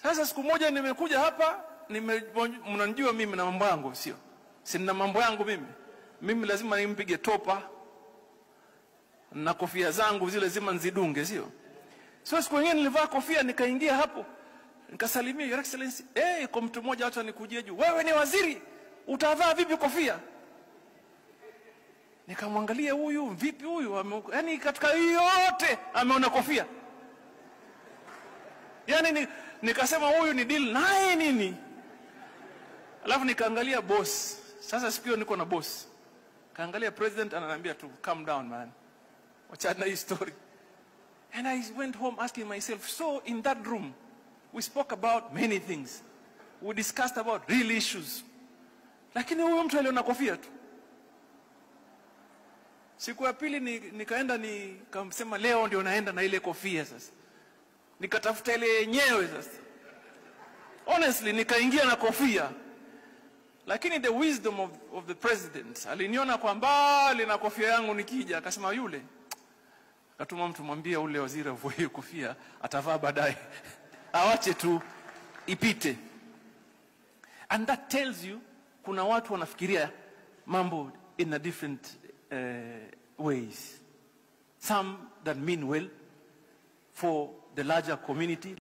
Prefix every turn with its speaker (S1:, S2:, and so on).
S1: Sasa siku moja nimekuja hapa, mnanijua mimi na mambo yangu, sio? Sina mambo yangu mimi lazima nimpige topa na kofia zangu zile lazima nzidunge, sio? So siku nyingine nilivaa kofia nikaingia hapo, nikasalimia Your Excellency. Kwa mtu mmoja hata nikujie juu, wewe ni waziri, utavaa vipi kofia? Nikamwangalia huyu, vipi huyu? Yaani katika yote ameona kofia. Yaani nikasema huyu ni deal naye nini? Alafu nikaangalia boss. Sasa sikio niko na boss. Kaangalia president ananiambia tu calm down man. Wachana hii story. And I went home asking myself, so in that room we spoke about many things. We discussed about real issues. Lakini huyo mtu aliona kofia tu. Siku ya pili nikaenda nikamsema leo ndio naenda na ile kofia sasa. Nikatafuta ile yenyewe sasa. Honestly nikaingia na kofia. Lakini the wisdom of the president, aliniona kwa mbali na kofia yangu nikija, akasema yule. Akatuma mtu mwambie ule waziri avue kofia, atavaa baadaye. Awache tu ipite. And that tells you kuna watu wanafikiria mambo in a different ways. Some that mean well for the larger community.